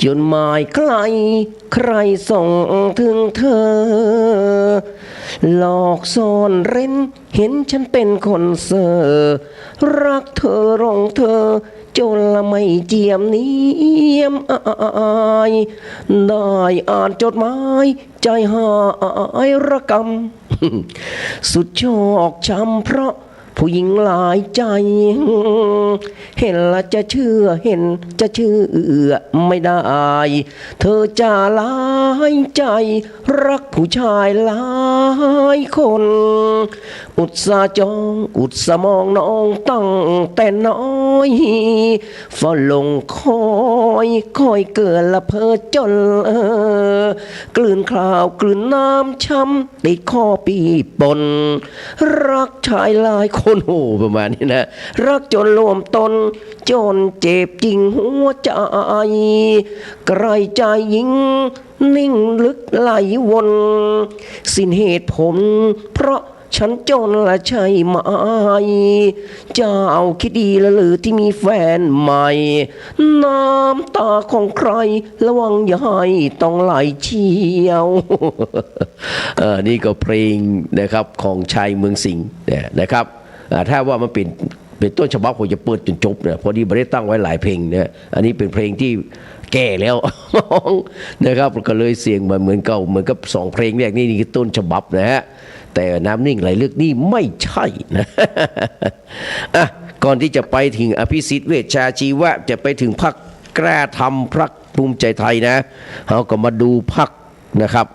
จดหมายใครใครส่งถึงเธอหลอกซ่อนเร้นเห็นฉันเป็นคนเซ่อรักเธอรองเธอจนละไม่เจียมเนียมอายได้อ่านจดหมายใจหายระกำสุดชอกช้ำเพราะผู้หญิงหลายใจเห็นละจะเชื่อเห็นจะเชื่อไม่ได้เธอจะหลายใจรักผู้ชายหลายคนอุตส่าห์จองอุตส่าห์มองน้องตั้งแต่น้อยฝ่าลงคอยเกินละเพอจนกลืนคราวกลืนน้ำช้ำติดข้อปีปนรักชายหลายคนโหประมาณนี้นะรักจนรวมตนจนเจ็บจริงหัวใจไกลใจยิงนิ่งลึกไหลวนสิ้นเหตุผลเพราะฉันจนละใช่ไหมเจ้าคิดดีละหรือที่มีแฟนใหม่น้ำตาของใครระวังอย่าให้ต้องไหลเชี่ยวนี่ก็เพลงนะครับของชายเมืองสิงห์นะครับถ้าว่ามันเป็นต้นฉบับผมจะเปิดจนจบเนี่ยพอดีไม่ได้ตั้งไว้หลายเพลงเนี่ยอันนี้เป็นเพลงที่แก่แล้วนะครับก็เลยเสียงมาเหมือนเก่าเหมือนกับ2เพลงแรกนี่คือต้นฉบับนะฮะแต่น้ำนิ่งไหลลึกนี่ไม่ใช่นะก่อนที่จะไปถึงอภิสิทธิ์เวชชาชีวะจะไปถึงพรรคกล้าทำพรรคภูมิใจไทยนะเราก็มาดูพรรคนะครับ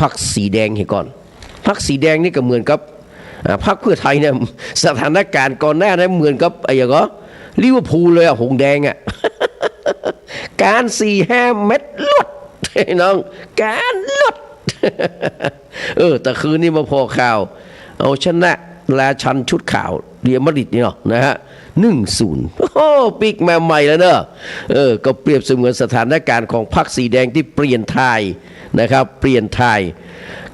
พรรคสีแดงให้ก่อนพรรคสีแดงนี่ก็เหมือนกับพรรคเพื่อไทยเนี่ยสถานการณ์ก่อนหน้านั้นเหมือนกับอย่างก็ลิเวอร์พูลเลยหงแดงการ 4-5 เม็ดลดน้องการลดแต่คืนนี้มาพอข่าวเอาชนะราชันชุดข่าวเรียลมาดริดนี่เนาะนะฮะ1-0โอ้ปิกมาใหม่แล้วเนอะก็เปรียบเสมือนสถานการณ์ของพรรคสีแดงที่เปลี่ยนทายนะครับเปลี่ยนทาย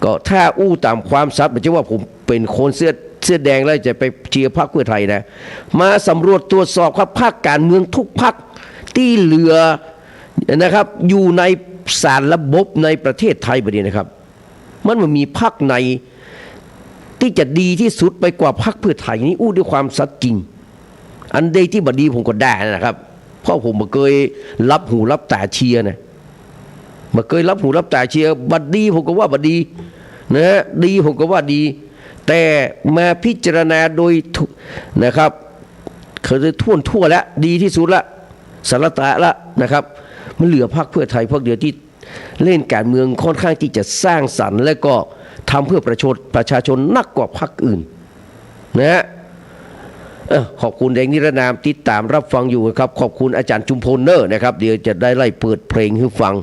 ก็ถ้าอู้ตามความซับไม่ใช่ว่าผมเป็นคนเสื้อแดงแล้วจะไปเชียร์พรรคเพื่อไทยนะมาสำรวจตรวจสอบครับพรรคการเมืองทุกพรรคที่เหลือนะครับอยู่ในสารระบบในประเทศไทยประเดี๋ยวนะครับมันมีพรรคไหนที่จะดีที่สุดไปกว่าพรรคเพื่อไทยนี่อู้ด้วยความสัตย์จริงอันใดที่บดีผมก็ได้นะครับเพราะผมมาเคยรับหูรับตาเชียร์นะมาเคยรับหูรับตาเชียร์บัดดีผมก็ว่าบัดดีนะดีผมก็ว่าดีแต่มาพิจารณาโดยนะครับเขาจะทั่วแล้วดีที่สุดละสารตะละนะครับมันเหลือพรรคเพื่อไทยพวกเดียวที่เล่นการเมืองค่อนข้างที่จะสร้างสรรค์และก็ทำเพื่อประชาชนนักกว่าพรรคอื่นนะฮะขอบคุณแดงนิรนามติดตามรับฟังอยู่ครับขอบคุณอาจารย์จุมพลเนอร์นะครับเดี๋ยวจะได้ไล่เปิดเพลงให้ฟัง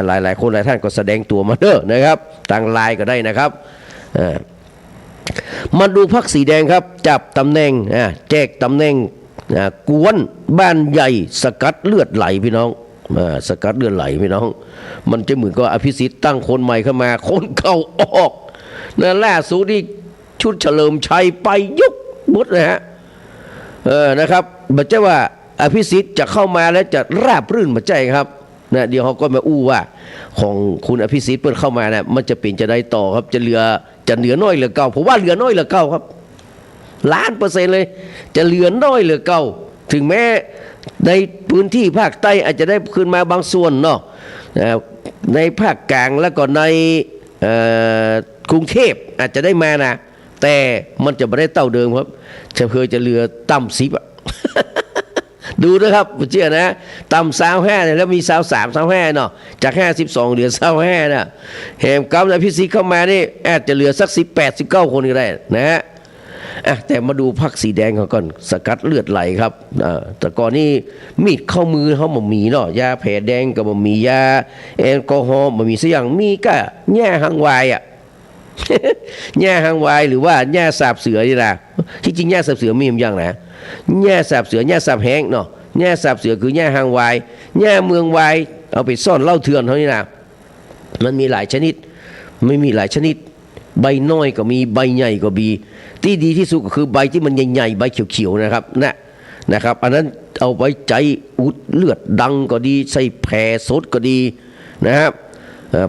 หลายคนหลายท่านก็แสดงตัวมาเนอนะครับทางไลน์ก็ได้นะครับมาดูพรรคสีแดงครับจับตำแหน่งแจกตำแหน่งกวนบ้านใหญ่สกัดเลือดไหลพี่น้องสกัดเลือดไหลพี่น้องมันจะเหมือนกับอภิสิทธิ์ตั้งคนใหม่เข้ามาคนเก่าออกนะล่าสุดนี่ชุดเฉลิมชัยไปยุบบุตรนะฮะนะครับบัจเจว่าอภิสิทธิ์จะเข้ามาแล้วจะราบรื่นบัจเจครับนะเดี๋ยวเขาก็มาอู้ว่าของคุณอภิสิทธิ์เพิ่งเข้ามานะมันจะเป็นจะได้ต่อครับจะเหลือน้อยเหลือเก่าผมว่าเหลือน้อยเหลือเก่าครับ1,000,000%เลยจะเหลือน้อยเหลือเก่าถึงแม้ในพื้นที่ภาคใต้อาจจะได้ขึ้นมาบางส่วนเนาะในภาคกลางแล้วก็ในกรุงเทพอาจจะได้มานะแต่มันจะไม่ได้เท่าเดิมครับจะเหลือต่ำ10ดูนะครับเชื่อนะต่ำ25เนี่ยแล้วมี23 25เนาะจาก52เหลือ25นะแหมกำลังพิสิทธิ์เข้ามานี่อาจจะเหลือสัก18-19คนก็ได้นะฮะแต่มาดูพรรคสีแดงเขาก่อนสกัดเลือดไหลครับแต่ก่อนนี้มีดเข้ามือเขาบ่มีเนาะยาแผลแดงก็บ่มียาแอลกอฮอล์บ่มีสักอย่างมีก็แง่หางวายแง่หางวายหรือว่าแง่สาบเสือนี่นะที่จริงแง่สาบเสือมีอย่างนะแง่สาบเสือแง่สาบแห้งเนาะแง่สาบเสือคือแง่หางวายแง่เมืองวายเอาไปซ่อนเหล้าเถื่อนเท่านี้นะมันมีหลายชนิดไม่มีหลายชนิดใบน้อยก็มีใบใหญ่ก็มีที่ดีที่สุดก็คือใบที่มันใหญ่ๆใบเขียวๆนะครับนะครับอันนั้น เอาไว้ใจอุดเลือดดังก็ดีใส่แผ่สดก็ดีนะครับ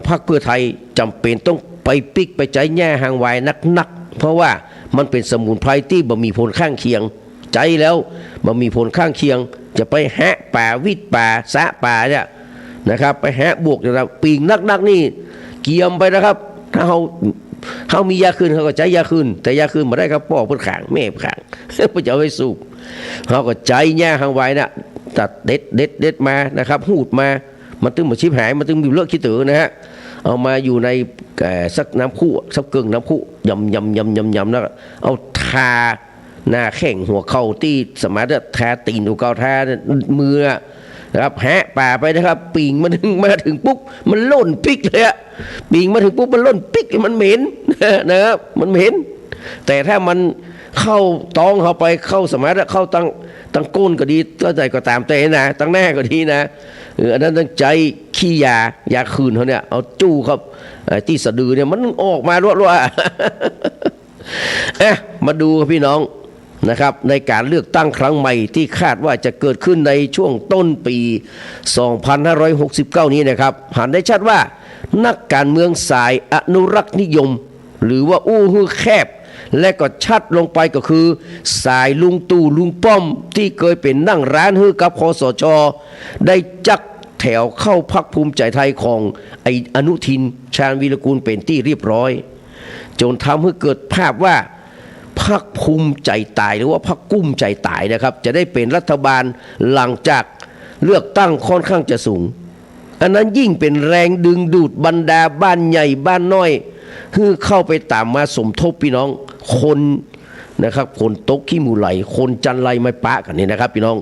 พรรคเพื่อไทยจำเป็นต้องไปปิกไปใจแง่ห่างวายนักเพราะว่ามันเป็นสมุนไพรที่บ่มีผลข้างเคียงใจแล้วบ่มีผลข้างเคียงจะไปแหะป่าวิดป่าสะป่าเนี่ยนะครับไปแหะบวกนะครับปีงนักนี่เกียมไปนะครับถ้าเขามียาคืนเขาก็ใจยาคืนแต่ยาคืนมาได้ครับพ่อเพื่อขางแม่เพื่อขางเพื่อจะเอาไว้สูบเขาก็ใจแง่ห่างวายนะตัดเด็ดมานะครับหูดมามันตึงมาชิบหายมันตึงมีเลือกขี้ตือนะฮะเอามาอยู่ในสักน้ำคู่สักเกลือน้ำคู่ยำแล้วเอาทาหน้าแข้งหัวเข่าที่สมาร์ททาตีนหัวเข่าทามือนะครับแหะป่าไปนะครับปีงมาถึงปุ๊บมันล่นปิกเลยอะปีงมาถึงปุ๊บมันล่นปิกมันเหม็นนะครับมันเหม็นแต่ถ้ามันเข้าตองเข้าไปเข้าสมาร์ทเข้าตั้งก้นก็ดีก็ใจก็ตามแต่นะตั้งแน่ก็ดีนะอันนั้นตั้งใจขี้ยาคืนเขาเนี่ยเอาจู้ครับที่สะดือเนี่ยมันออกมารั่วมาดูครับพี่น้องนะครับในการเลือกตั้งครั้งใหม่ที่คาดว่าจะเกิดขึ้นในช่วงต้นปี 2569 นี้นะครับหันได้ชัดว่านักการเมืองสายอนุรักษ์นิยมหรือว่าอู้ฮือแคบและก็ชัดลงไปก็คือสายลุงตู่ลุงป้อมที่เคยเป็นนั่งร้านฮือกับคสช.ได้จักแถวเข้าพรรคภูมิใจไทยของไอ้อนุทินชาญวีรกูลเป็นที่เรียบร้อยจนทำให้เกิดภาพว่าพรรคภูมิใจตายหรือว่าพรรคกุ้มใจตายนะครับจะได้เป็นรัฐบาลหลังจากเลือกตั้งค่อนข้างจะสูงอันนั้นยิ่งเป็นแรงดึงดูดบรรดาบ้านใหญ่บ้านน้อยคือเข้าไปตามมาสมทบพี่น้องคนนะครับคนตกขี้มูไหลคนจันไรไม่ปะกันนี่นะครับพี่น้อง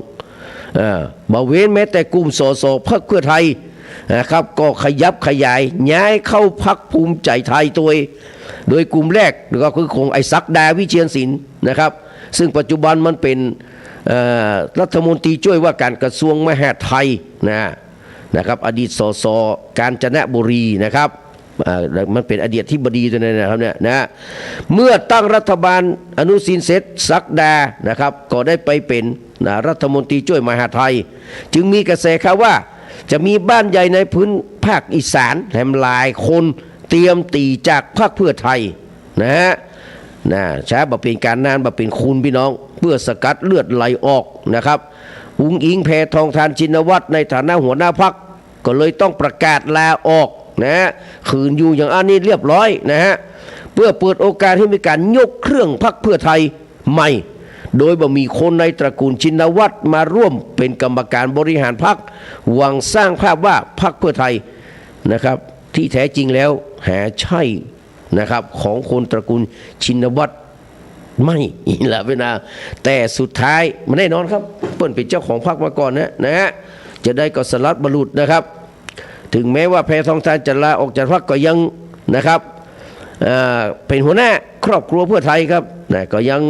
บ่เว้นแม้แต่กลุ่มสสพรรคเพื่อไทยนะครับก็ขยับขยายย้ายเข้าพรรคภูมิใจไทยตัวโดยกลุ่มแรกก็คือของไอ้ศักดาวิเชียรศิลป์นะครับซึ่งปัจจุบันมันเป็นรัฐมนตรีช่วยว่าการกระทรวงมหาดไทยนะครับอดีตสสกาญจนบุรีนะครับมันเป็นอดีตที่บดีตัวนั้นนะครับเนี่ยนะเมื่อตั้งรัฐบาลอนุสินเสร็จศักดานะครับก็ได้ไปเป็นรัฐมนตรีช่วยมหาดไทยจึงมีกระแสข่าวว่าจะมีบ้านใหญ่ในพื้นภาคอีสานแถมหลายคนเตรียมตีจากพรรคเพื่อไทยนะช้าบ่เป็นการนานบ่เป็นคุณพี่น้องเพื่อสกัดเลือดไหลออกนะครับอุ๋งอิงแพทองธารชินวัตรในฐานะหัวหน้าพรรคก็เลยต้องประกาศลาออกคืนอยู่อย่างอันนี้เรียบร้อยนะฮะเพื่อเปิดโอกาสให้มีการยกเครื่องพรรคเพื่อไทยใหม่โดยบ่มีคนในตระกูลชินวัตรมาร่วมเป็นกรรมการบริหารพรรคหวังสร้างภาพว่าพรรคเพื่อไทยนะครับที่แท้จริงแล้วหาใช่นะครับของคนตระกูลชินวัตรไม่ละเวลาแต่สุดท้ายมันแน่นอนครับเปิ้นเป็นเจ้าของพรรคมาก่อนนะฮะจะได้ก็สลัดบรรลุนะครับถึงแม้ว่าแพทองธารจะลาออกจากพรรคก็ยังนะครับเป็นหัวหน้าครอบครัวเพื่อไทยครับก็ยัง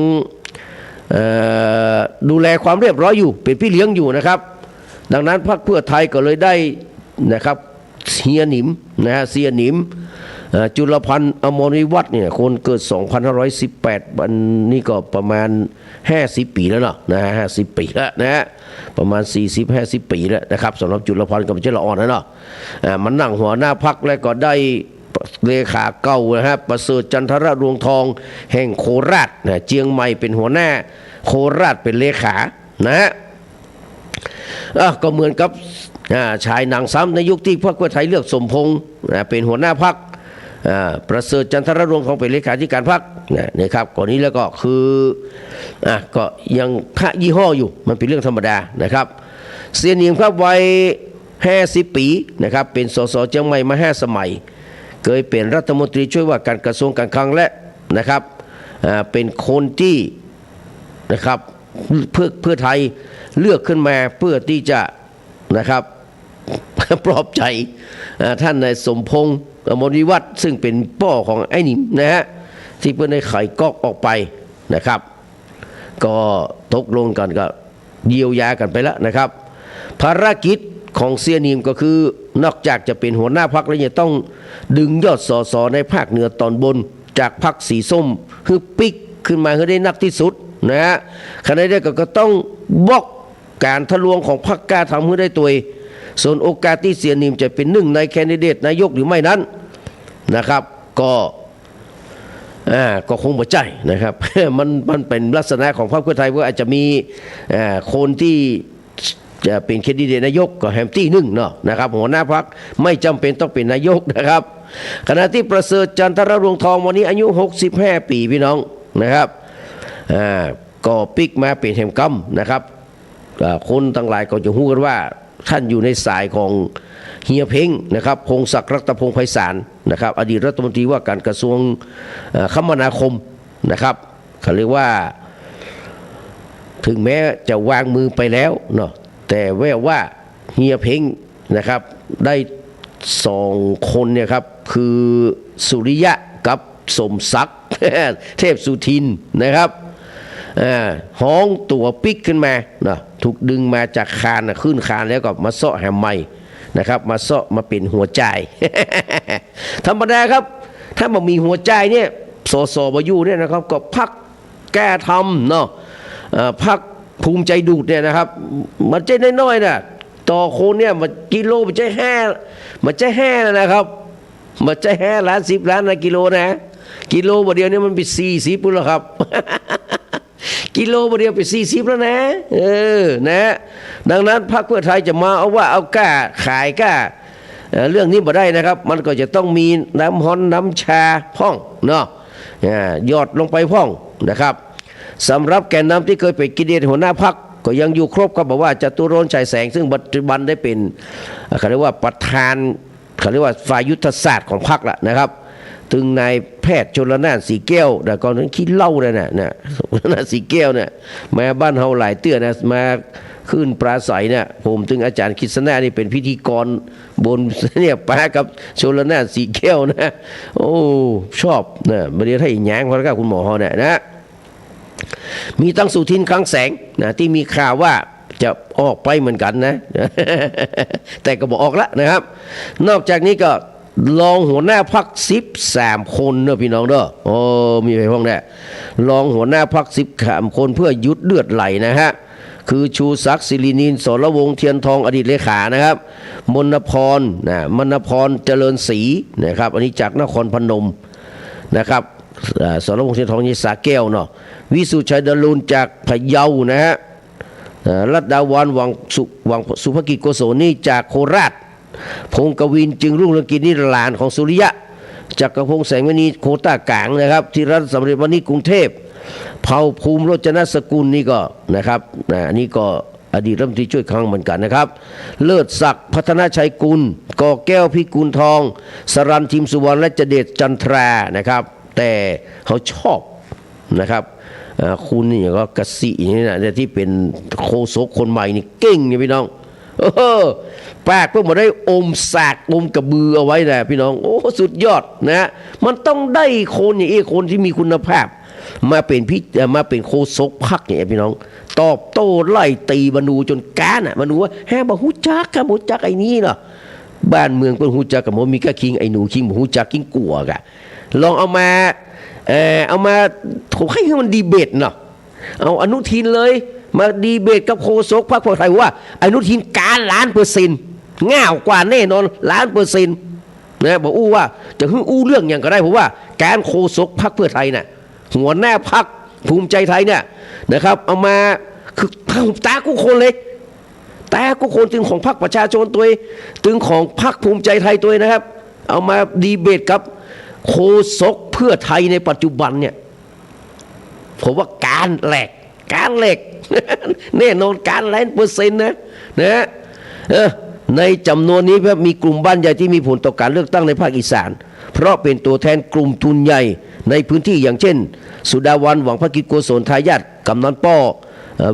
ดูแลความเรียบร้อยอยู่เป็นพี่เลี้ยงอยู่นะครับดังนั้นพรรคเพื่อไทยก็เลยได้นะครับเสียหนิมเสียหนิมจุลพันธ์อมรวิวัฒน์เนี่ยคนเกิด 2518 วันนี้ก็ประมาณ50 ปีแล้วเนาะ50 ปีแล้วนะฮะประมาณ40-50 ปีแล้วนะครับสำหรับจุลพันธ์กับเจริญอ่อนนะเนาะมันนั่งหัวหน้าพรรคแล้วก็ได้เลขาเก่านะครับประเสริฐจันทรรวงทองแห่งโคราชเจียงใหม่เป็นหัวหน้าโคราชเป็นเลขานะฮะก็เหมือนกับชายหนังซ้ำในยุคที่พรรคเพื่อไทยเลือกสมพงษ์เป็นหัวหน้าพรรคประเสริฐจันทรรวงทองเป็นเลขาธิการพรรคนะครับก่อนนี้แล้วก็คือก็ยังพระยี่ห้ออยู่มันเป็นเรื่องธรรมดานะครับเสียหนิมครับวัย50 ปีนะครับเป็นสสเชียงใหม่มา5 สมัยเคยเป็นรัฐมนตรีช่วยว่าการกระทรวงการคลังและนะครับเป็นคนที่นะครับเพื่อไทยเลือกขึ้นมาเพื่อที่จะนะครับปลอบใจท่านนายสมพงษ์อมรวิวัฒน์ซึ่งเป็นพ่อของไอ้นิมนะฮะที่เพื่อนได้ไขก๊อกออกไปนะครับก็ตกลงกันก็เยียวยากันไปแล้วนะครับภารกิจของเสียนิมก็คือนอกจากจะเป็นหัวหน้าพรรคแล้วยังต้องดึงยอดสสในภาคเหนือตอนบนจากพรรคสีส้มคือปิกขึ้นมาให้ได้นักที่สุดนะฮะขณะเดียวกันก็ต้องบล็อก การทะลวงของพรรคกล้าทำให้ได้ตัวเองส่วนโอกาสที่เสียนิมจะเป็นหนึ่งในแคนดิเดตนายกหรือไม่นั้นนะครับก็คงบ่ใจนะครับ มันเป็นลักษณะของพรรคเพื่อไทยว่าอาจจะมีคนที่จะเป็นแคนดิเดตนายกก็แฮมตี้หนึ่งเนาะนะครับหัวหน้าพรรคไม่จำเป็นต้องเป็นนายกนะครับขณะที่ประเสริฐจันทรรวงทองวันนี้อายุ65 ปีพี่น้องนะครับก็ปิกมาเป็นแฮมกัมนะครับคนทั้งหลายก็จะรู้กันว่าท่านอยู่ในสายของเฮียเพ้งนะครับพงศักดิ์รัตพงษ์ไพศาลนะครับอดีตรัฐมนตรีว่าการกระทรวงคมนาคมนะครับเขาเรียกว่าถึงแม้จะวางมือไปแล้วเนาะแต่แววว่าเฮียเพ้งนะครับได้2 คนเนี่ยครับคือสุริยะกับสมศักดิ์ เทพสุทินนะครับห้องตัวปิกขึ้นมานะถูกดึงมาจากคานขึ้นคานแล้วก็มาเซาะแฮมใหม่นะครับมาเซาะมาเป็นหัวใจ ธรรมดาครับถ้ามันมีหัวใจเนี่ยสบอยู่เนี่ยนะครับก็พักแก้ทำเนาะพักภูมิใจดูดเนี่ยนะครับมันใจน้อยๆนะต่อคนเนี่ยมันกิโลมันใจแห่นะครับมันใจแห่ล้าน10 ล้านนะกิโลนะกิโลเดียวเนี่ยมันเป็น40ปุ่นแล้วครับ กิโลเดียวไป40แล้วนะนะดังนั้นพรรคเพื่อไทยจะมาเอาว่าเอากล้าขายกล้าเรื่องนี้บ่ได้นะครับมันก็จะต้องมีน้ำฮ้อนน้ำชาพ่องเนาะยอดลงไปพ่องนะครับสำหรับแกนนำที่เคยไปกินเดชหัวหน้าพรรคก็ยังอยู่ครบก็บอกว่าจตุรนต์ฉายแสงซึ่งปัจจุบันได้เป็นเขาเรียกว่าประธานเขาเรียกว่าฝ่ายยุทธศาสตร์ของพรรคละนะครับถึงนายแพทย์ชลนานสีแก้วแต่ก่อนนั้นคิดเล่าเลยนะชลนานสีแก้วเนี่ยมาบ้านเฮาหลายเตื้อนะมาขึ้นปราศัยเนี่ยผมถึงอาจารย์คิดสนานี่เป็นพิธีกรบนเนี่ยป้ากับชลนานสีแก้วนะโอ้ชอบนะบริเวณให้แย้งพระก้าคุณหมอเนี่ยนะมีตั้งสุทินคลังแสงนะที่มีข่าวว่าจะออกไปเหมือนกันนะ แต่ก็บอกออกแล้วนะครับนอกจากนี้ก็รองหัวหน้าพรรค13 คนเนอะพี่น้องเนอะโอ้มีไปห้องเนี่ยรองหัวหน้าพรรค13 คนเพื่อยุดเลือดไหลนะฮะคือชูศักดิ์ศิรินินสรวงศ์เทียนทองอดีตเลขานะครับมนพรเจริญศรีนะครับอันนี้จากนครพนมนะครับสรวงศ์เทียนทองนี่สาแก้วเนาะวิสุทธิ์ชัยดลุนจากพะเยานะฮะรัตดาวันวังสุภกิจโกศลนี่จากโคราชพงกวินจึงรุ่งเรืองกิจนี่หลานของสุริยะจักรพงษ์แสงมณีโคต้ากลางนะครับที่รัฐสำเร็จวันนี้กรุงเทพเผ่าภูมิโรจนสกุลนี่ก็นะครับนี่ก็อดีตรัฐมนตรีช่วยคลังเหมือนกันนะครับเลิศศักดิ์พัฒนาชัยกุลก่อแก้วพิกุลทองสรันทิมสุวรรณและเจเดชจันทรานะครับแต่เขาชอบนะครับคุณนี่ก็กสินี่นะที่เป็นโคศกคนใหม่นี่เก่งนี่พี่น้องปากเพิ่งมาได้อมสากอมกระบือเอาไว้นะพี่น้องโอ้สุดยอดนะมันต้องได้คนอย่างนี้คนที่มีคุณภาพมาเป็นโคศกพรรคเนี่ยพี่น้องตอบโต้ไล่ตีบรรดูจนการอ่ะบรรดูว่าแฮบ่ฮู้จักกับฮู้จักไอ้นี่เนาะบ้านเมืองเพิ่นฮู้จักกับบ่มีกะคิงไอ้หนูคิงบ่ฮู้จักคิงกลัวกะลองเอามาผมให้มันดีเบตเนาะเอาอนุทินเลยมาดีเบตกับโฆษกพรรคเพื่อไทยว่าอนุทินการ1,000,000%ง่าวกว่าแน่นอน1,000,000%นะบอกว่าจะอู้เรื่องอย่างก็ได้เพราะว่าการโฆษกพรรคเพื่อไทยน่ะหัวหน้าพรรคภูมิใจไทยเนี่ยนะครับเอามาคือตากุคนเลยตากุคนถึงของพรรคประชาชนตัวถึงของพรรคภูมิใจไทยตัวนะครับเอามาดีเบตกับโฆษกเพื่อไทยในปัจจุบันเนี่ยผมว่าการแหลก แน่นอนการ1,000,000%นะในจำนวนนี้มีกลุ่มบ้านใหญ่ที่มีผลต่อการเลือกตั้งในภาคอีสานเพราะเป็นตัวแทนกลุ่มทุนใหญ่ในพื้นที่อย่างเช่นสุดาวันหวังพระกิจโกศลทายาทกำนันป้อ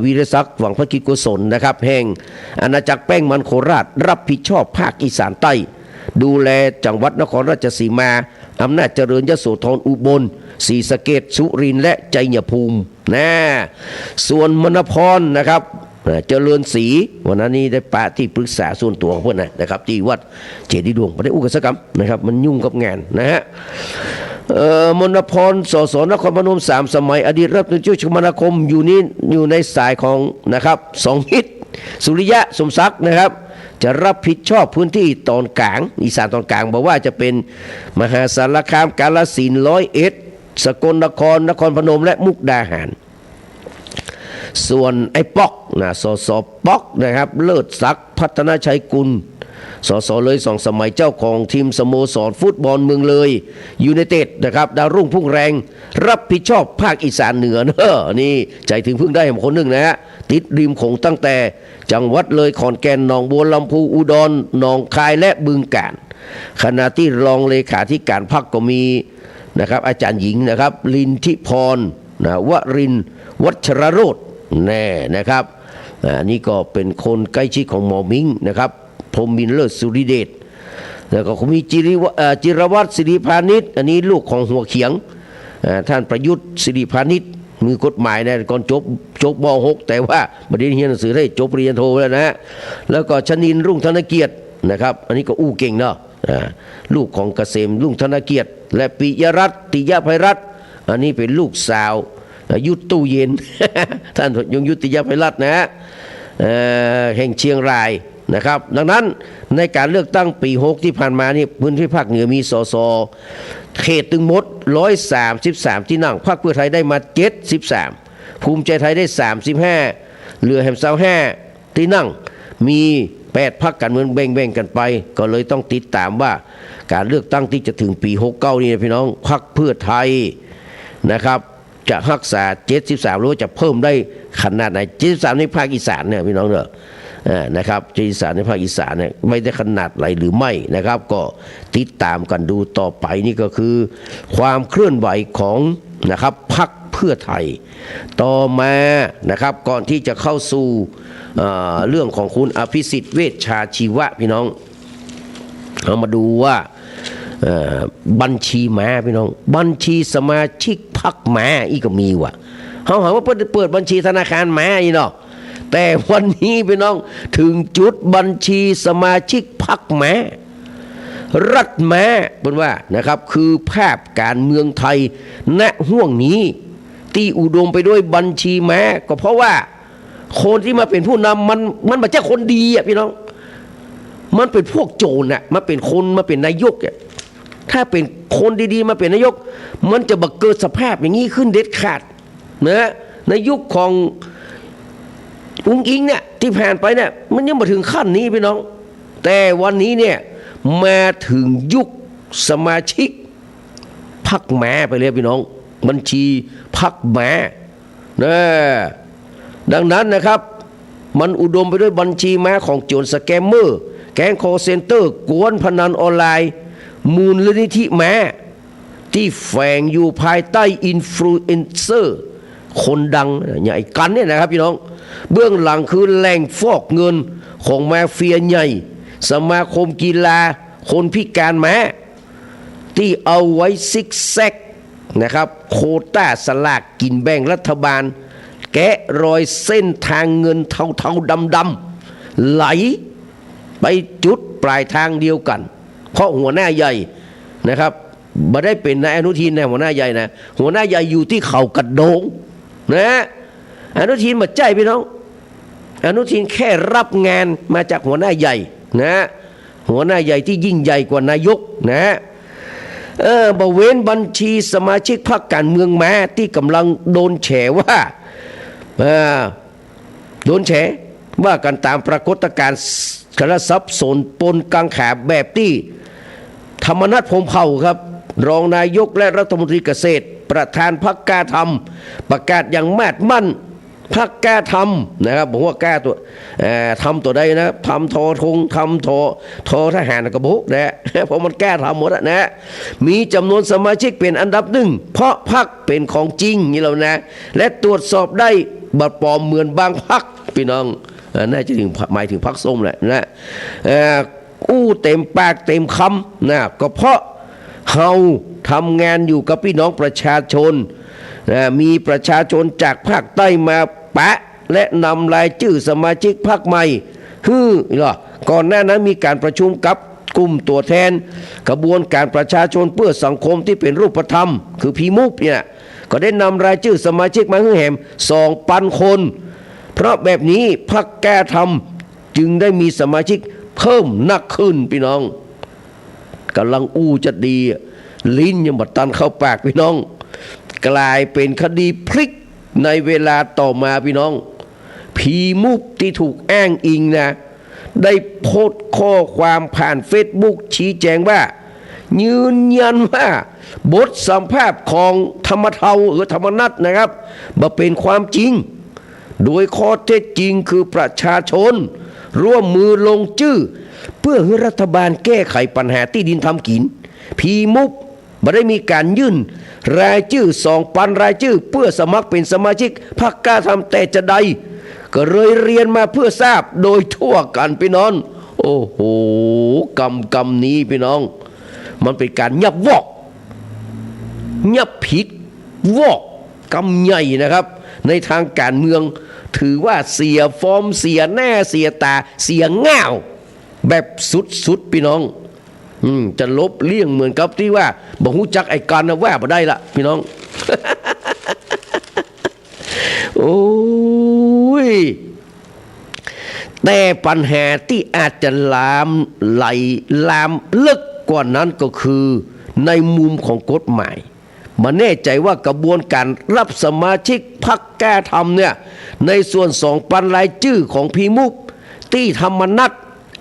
วีรศักดิ์หวังพระกิจโกศลนะครับแห่งอาณาจักรแป้งมันโคราชรับผิดชอบภาคอีสานใต้ดูแลจังหวัดนครราชสีมาอำนาจเจริญยโสธรอุบลศรีสะเกษสุรินทร์และชัยภูมินะส่วนมณพรนะครับเจริญศรีวันนั้นนี่ได้ปะที่ปรึกษาส่วนตัวของเพื่อนนะครับที่วัดเจดีย์ดวงไม่ได้อุกษกรรมนะครับมันยุ่งกับงานนะฮะมณพรสสนครพนม3 สมัยอดีตรัฐมนตรีช่วยคมนาคมอยู่ในสายของนะครับ2 มิตร สุริยะสมศักดิ์นะครับจะรับผิดชอบพื้นที่ตอนกลางอีสานตอนกลางบอกว่าจะเป็นมหาสารคามกาฬสินธุ์ร้อยเอ็ดสกลนครนครพนมและมุกดาหารส่วนไอ้ป๊อกนะสสป๊อกนะครับเลิศศักดิ์พัฒนาชัยกุลสสเลย2 สมัยเจ้าของทีมสโมสรฟุตบอลเมืองเลยยูไนเต็ดนะครับดาวรุ่งพุ่งแรงรับผิดชอบภาคอีสานเหนือเนอะนี่ใจถึงพึ่งได้คนหนึ่งนะฮะติดริมโขงตั้งแต่จังหวัดเลยขอนแก่นหนองบัวลำพูอุดรหนองคายและบึงกาฬขณะที่รองเลขาธิการพรรคก็มีนะครับอาจารย์หญิงนะครับลินทิพรนะวรินทร์วัชรโรจน์แน่นะครับนี่ก็เป็นคนใกล้ชิดของหมอมิงนะครับพรหมินทร์เลิศสุริเดชแล้วก็มีจิรวัตรสิริพานิชอันนี้ลูกของหัวเขียงท่านประยุทธ์สิริพานิชมือกฎหมายนะก่อนจบม.6 แต่ว่าประเด็นเรียนหนังสือได้จบปริญญาโทแล้วนะแล้วก็ชนินรุ่งธนเกียรตินะครับอันนี้ก็อู้เก่งเนาะลูกของเกษมรุ่งธนเกียรติและปิยรัตน์ติยไพรัตน์อันนี้เป็นลูกสาวยุทธตู้เย็น ท่านยงยุทธติยไพรัตน์นะแห่งเชียงรายนะครับดังนั้นในการเลือกตั้งปี6ที่ผ่านมานี่พื้นที่ภาคเหนือมีสสเขตถึงหมด133ที่นั่งพรรคเพื่อไทยได้มา73ภูมิใจไทยได้35เหลือแหม25ที่นั่งมี8พรรคการเมืองแบ่งกันไปก็เลยต้องติดตามว่าการเลือกตั้งที่จะถึงปี69นี่นะพี่น้องพรรคเพื่อไทยนะครับจะรักษา73หรือว่าจะเพิ่มได้ขนาดไหน73ในภาคอีสานเนี่ยพี่น้องเด้อนะครับอีสานในภาคอีสานเนี่ยไม่ได้ขนาดไหนหรือไม่นะครับก็ติดตามกันดูต่อไปนี่ก็คือความเคลื่อนไหวของนะครับพรรคเพื่อไทยต่อมานะครับก่อนที่จะเข้าสู่เรื่องของคุณอภิสิทธิ์เวชชาชีวะพี่น้องเรามาดูว่าบัญชีม้าพี่น้องบัญชีสมาชิกพรรคม้าอีกก็มีว่ะเขาหาว่าเปิดบัญชีธนาคารม้าอีเนาะแต่วันนี้พี่น้องถึงจุดบัญชีสมาชิกพรรคม้ารัฐม้าเป็นว่านะครับคือภาพการเมืองไทยณห่วงนี้ที่อุดมไปด้วยบัญชีม้าก็เพราะว่าคนที่มาเป็นผู้นำมันไม่ใช่คนดีอ่ะพี่น้องมันเป็นพวกโจรน่ะมาเป็นคนมาเป็นนายกอ่ะถ้าเป็นคนดีๆมาเป็นนายกมันจะบังเกิดสภาพอย่างนี้ขึ้นเด็ดขาดนะในยุคของอุ้งอิงเนี่ยที่ผ่านไปเนี่ยมันยังมาถึงขั้นนี้พี่น้องแต่วันนี้เนี่ยมาถึงยุคสมาชิกพรรคม้าไปเลยพี่น้องบัญชีพรรคม้านะดังนั้นนะครับมันอุดมไปด้วยบัญชีม้าของโจรสแกมเมอร์แก๊งคอลเซ็นเตอร์กวนพนันออนไลน์มูลนิธิม้าที่แฝงอยู่ภายใต้อินฟลูเอนเซอร์คนดังใหญ่กันเนี่ยนะครับพี่น้องเบื้องหลังคือแหล่งฟอกเงินของมาเฟียใหญ่สมาคมกีฬาคนพิการม้าที่เอาไว้ซิกแซกนะครับโควต้าสลากกินแบ่งรัฐบาลแกะรอยเส้นทางเงินเทาๆดำๆไหลไปจุดปลายทางเดียวกันเพราะหัวหน้าใหญ่นะครับไม่ได้เป็นนายอนุทินนะหัวหน้าใหญ่นะหัวหน้าใหญ่อยู่ที่เขากระโดงนะอนุทินมาใจพี่น้องอนุทินแค่รับงานมาจากหัวหน้าใหญ่นะหัวหน้าใหญ่ที่ยิ่งใหญ่กว่านายกนะบริเวณบัญชีสมาชิกพรรคการเมืองม้าที่กำลังโดนแฉว่ากันตามปรากฏการณ์กระซับสนปนกังขาแบบที่ธรรมนัสพรหมเผ่าครับรองนายกและรัฐมนตรีเกษตรประธานพรรคกล้าทำประกาศอย่างมาดมั่นพรรคกล้าทำนะครับผมว่ากล้าตัวทำตัวใดนะทำทอทงทำทอทหารกระบอกนะเพราะมันกล้าทำหมดนะมีจำนวนสมาชิกเป็นอันดับหนึ่งเพราะพรรคเป็นของจริงนี่แล้วนะและตรวจสอบได้บัตรปลอมเหมือนบางพรรคพี่น้องน่าจะถึงหมายถึงพรรคส้มแหละนะอู้เต็มปากเต็มคำนะก็เพราะเฮาทำงานอยู่กับพี่น้องประชาชนมีประชาชนจากภาคใต้มาปะและนำรายชื่อสมาชิกพรรคใหม่ก่อนหน้านั้นมีการประชุมกับกลุ่มตัวแทนกระบวนการประชาชนเพื่อสังคมที่เป็นรูปธรรมคือพีมุกเนี่ยก็ได้นำรายชื่อสมาชิกมาให้แหม2,000 คน เพราะแบบนี้พรรคแก้ธรรมจึงได้มีสมาชิกเพิ่มนักขึ้นพี่น้องกำลังอู้จะดีลิ้นยังบัดตันเข้าปากพี่น้องกลายเป็นคดีพลิกในเวลาต่อมาพี่น้องพีมุกที่ถูกอ้างอิงนะได้โพสต์ข้อความผ่านเฟซบุ๊กชี้แจงว่ายืนยันว่าบทสัมภาษณ์ของธรรมเทาหรือธรรมนัสนะครับบ่เป็นความจริงโดยข้อเท็จจริงคือประชาชนร่วมมือลงชื่อเพื่อให้รัฐบาลแก้ไขปัญหาที่ดินทำกินพีมุกบ่ได้มีการยื่นรายชื่อ2,000รายชื่อเพื่อสมัครเป็นสมาชิกพรรคกล้าทำแต่จะใดก็เลยเรียนมาเพื่อทราบโดยทั่วกันพี่น้องโอ้โหกรรมนี้พี่น้องมันเป็นการยับวอกยับผิดวอกกรรมใหญ่นะครับในทางการเมืองถือว่าเสียฟอร์มเสียแน่เสียตาเสียง่าวแบบสุดๆพี่น้องจะลบเลี่ยงเหมือนกับที่ว่าบอกหูจักไอ้การนะว่าบ่ได้ละพี่น้อง โอ้ยแต่ปัญหาที่อาจจะลามลึกกว่านั้นก็คือในมุมของกฎหมายมาแน่ใจว่ากระบวนการรับสมาชิกพรรคแก้ธรรมเนี่ยในส่วน2,000รายชื่อของพีมุกที่ธรรมนัส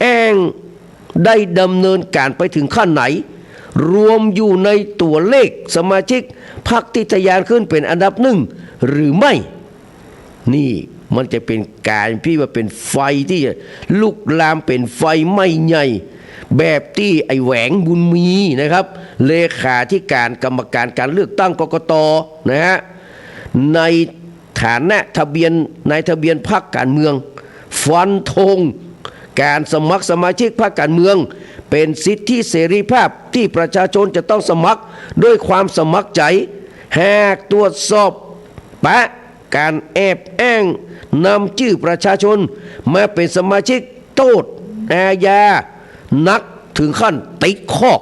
แองได้ดำเนินการไปถึงขั้นไหนรวมอยู่ในตัวเลขสมาชิกพรรคที่ทะยานขึ้นเป็นอันดับ1หรือไม่นี่มันจะเป็นการพี่ว่าเป็นไฟที่ลุกลามเป็นไฟไหม้ใหญ่แบบที่ไอ้แหวงบุญมีนะครับเลขาธิการกรรมการการเลือกตั้งกกต.นะฮะในฐานะทะเบียนพรรคการเมืองฟันธงการสมัครสมาชิกพรรคการเมืองเป็นสิทธิเสรีภาพที่ประชาชนจะต้องสมัครด้วยความสมัครใจหากตรวจสอบปะการแอบอ้างนำชื่อประชาชนมาเป็นสมาชิกโทษอาญานักถึงขั้นติดคอก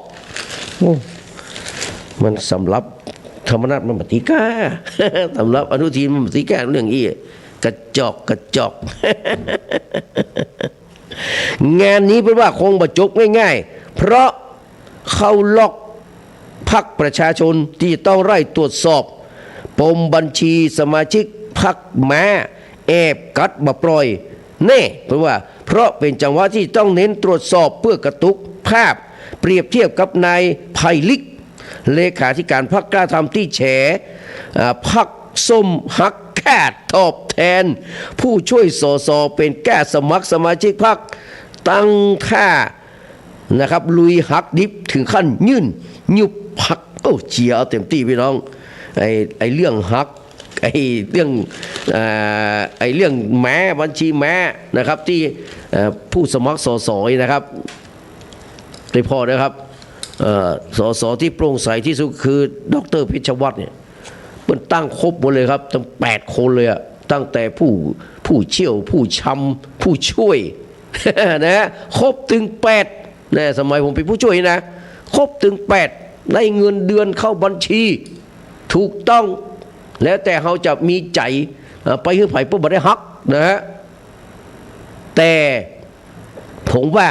มันสำหรับธรรมนัสมันปฏิกา สำหรับอนุทินมันปฏิกาเรื่องอี้กระจอก งานนี้เป็นว่าคงบรรจบง่ายๆเพราะเขาล็อกพรรคประชาชนที่ต้องไล่ตรวจสอบปมบัญชีสมาชิกพรรคมาแอบกัดบ่ปล่อยแน่เพราะเป็นจังหวะที่ต้องเน้นตรวจสอบเพื่อกระตุกภาพเปรียบเทียบกับนายไผ่ลิกเลขาธิการพรรคกล้าทำที่แฉพรรคส้มฮักแค่ตอบแทนผู้ช่วยสสเป็นแก้สมัครสมาชิกพรรคตั้งค่านะครับลุยหักดิบถึงขั้นยื่นยุบพรรคโอ้เชียร์เอาเต็มที่พี่น้องไอ้เรื่องหักไอ้เรื่องแม้บัญชีแม้นะครับที่ผู้สมัครสสนะครับได้พอนะครับสสที่โปร่งใสที่สุดคือดร.พิชวัตรเนี่ยมันตั้งครบหมดเลยครับตั้ง8คนเลยอะตั้งแต่ผู้เชี่ยวผู้ชำผู้ช่วย นะครบถึง8นะสมัยผมเป็นผู้ช่วยนะครบถึง8ได้เงินเดือนเข้าบัญชีถูกต้องแล้วแต่เขาจะมีใจไปให้ไผ่ปุ๊บบ่ได้ฮักนะฮะแต่ผมว่า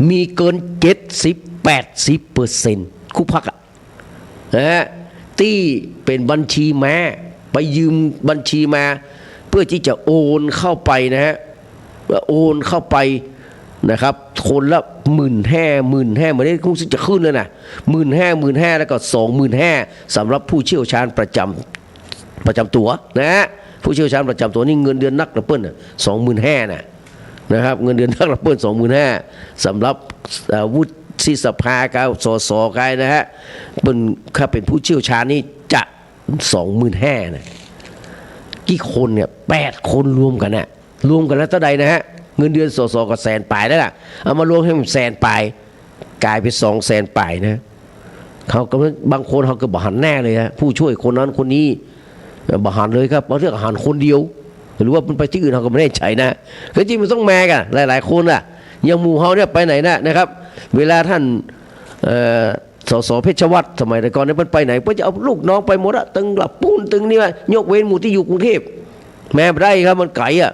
มีเกิน70-80%คู่พักนะฮะที่เป็นบัญชีมาไปยืมบัญชีมาเพื่อที่จะโอนเข้าไปนะฮะโอนเข้าไปนะครับคนละ15,000เหมือนที่คงจะขึ้นเลยนะ15,000แล้วก็25,000สำหรับผู้เชี่ยวชาญประจำตัวนะฮะผู้เชี่ยวชาญประจำตัวนี่เงินเดือนนักระเบิ้ล25,000นะครับเงินเดือนนักระเบิ้ล25,000สำหรับวุฒิสภากับสสกายนะฮะเป็นถ้าเป็นผู้เชี่ยวชาญนี่จะ25,000นะกี่คนเนี่ย8คนรวมกันนะรวมกันแล้วเท่าใดนะฮะเงินเดือนสสก็100,000ปลายแล้วล่ะเอามารวมให้มัน100,000ปลายกลายเป็น200,000ปลายนะเขาก็บางคนเขาก็บหันแน่เลยฮะผู้ช่วยคนนั้นคนนี้บหันเลยครับบางเรื่องหันคนเดียวหรือว่ามันไปที่อื่นเขาก็ไม่แน่ใจนะคือจริงมันต้องแม่กันหลายๆคนอ่ะอย่างหมู่เฮาเนี่ยไปไหนนะครับเวลาท่านสสเพชรวัตรสมัยแต่ก่อนเนี่ยมันไปไหนก็จะเอาลูกน้องไปหมดอะตึงหลับปูนตึงนี่ว่ายกเว้นหมู่ที่อยู่กรุงเทพแม่ไม่ได้ครับมันไกลอะ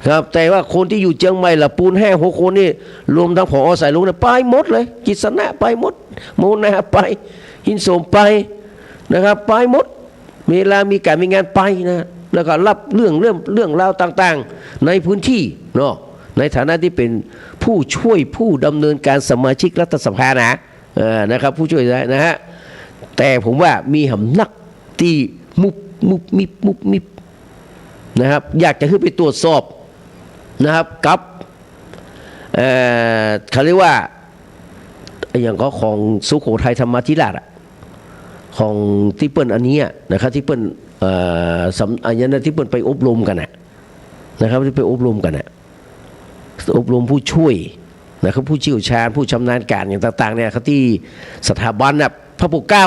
ครับแต่ว่าคนที่อยู่เชียงใหม่ละปูน5-6 คนนี่รวมทั้งผอสายลุงเนี่ยไปหมดเลยกิษณะไปหมดโมนาไปหินโสมไปนะครับไปหมดเวลามีการมีงานไปนะแล้วก็รับเรื่องราวต่างๆในพื้นที่เนาะในฐานะที่เป็นผู้ช่วยผู้ดำเนินการสมาชิกรัฐสภานะครับผู้ช่วยนะฮะแต่ผมว่ามีหำนักที่มุบมิบนะครับอยากจะขึ้นไปตรวจสอบนะครับกับเขาเรียกว่าอย่างก็ของสุโขทัยธรรมาธิราชของที่เปิ้ลอันนี้นะครับที่เปิ้ลอันนี้ที่เปิ้ลไปอบรมกันนะครับที่ไปอบรมกันอบรมผู้ช่วยนะครับผู้เชี่ยวชาญผู้ชำนาญการอย่างต่างๆเนี่ยเขาที่สถาบันพระปกเกล้า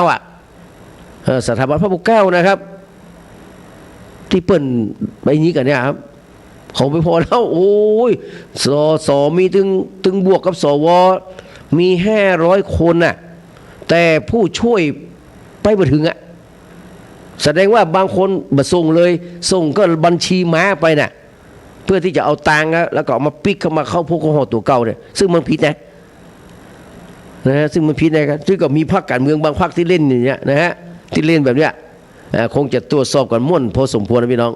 สถาบันพระปกเกล้านะครับที่เปิ้ลไปนี้กันเนี่ยครับเขาไปพอแล้วโอ้ยสมีถึงบวกกับสวมี500 คนแต่ผู้ช่วยไปมาถึงแสดงว่าบางคนมาส่งเลยส่งก็บัญชีม้าไปเพื่อที่จะเอาตังค์แล้วก็เอามาปิกเข้ามาเข้าพวกของตัวเก่าเนี่ยซึ่งมันผิดนะซึ่งมันผิดนะครับซึ่งก็มีพรรคการเมืองบางพรรคที่เล่นอย่างเงี้ยนะฮะที่เล่นแบบเนี้ยคงจะตรวจสอบกันม่วนพอสมควรนะพี่น้อง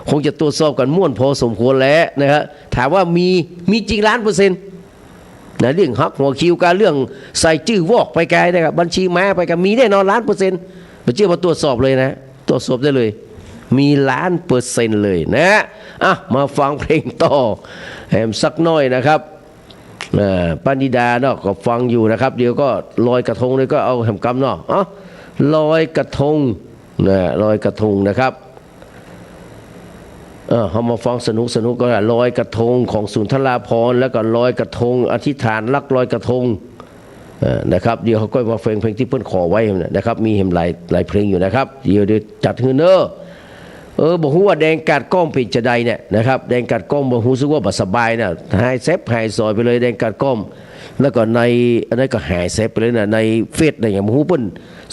คงจะตรวจสอบกันม่วนพอสมควรแล้วนะครับถามว่ามีจริง1,000,000%นะเรื่องฮักหัวคิวการเรื่องใส่ชื่อวอกไปไกลนะครับบัญชีม้าไปกันมีแน่นอน1,000,000%มาเชื่อมาตรวจสอบเลยนะตรวจสอบได้เลยมี1,000,000%เลยนะมาฟังเพลงต่อแหมสักน้อยนะครับปานิดาเนาะก็ฟังอยู่นะครับเดี๋ยวก็ลอยกระทงเลยก็เอาแหมกำเนาะลอยกระทงลอยกระทงนะครับเขามาฟังสนุกก็ลอยกระทงของสุนทราภรณ์แล้วก็ลอยกระทงอธิษฐานรักลอยกระทงนะครับเดี๋ยวเขาก็มาเพลงที่เพิ่นขอไว้นะครับมีเห็นหลายเพลงอยู่นะครับเดี๋ยวจัดฮือเนอบอกว่าแดงกัดก้อมเป็นจะใดเนี่ยนะครับแดงกัดก้อมบอกรู้สึกว่าบ่สบายนะหายเซฟหายซอยไปเลยแดงกัดก้อมแล้วก็ในอันนั้นก็หายเซฟไปเลยในเฟซอะไรอย่างหูเปิ้น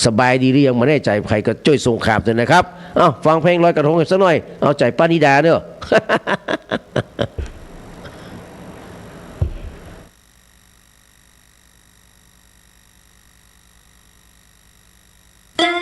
สบายดีหรือยังมาแน่ใจใครก็ช่วยส่งข่าวด้วยนะครับฟังเพลงลอยกระทงสักหน่อยเอาใจป้านิดาเด้อ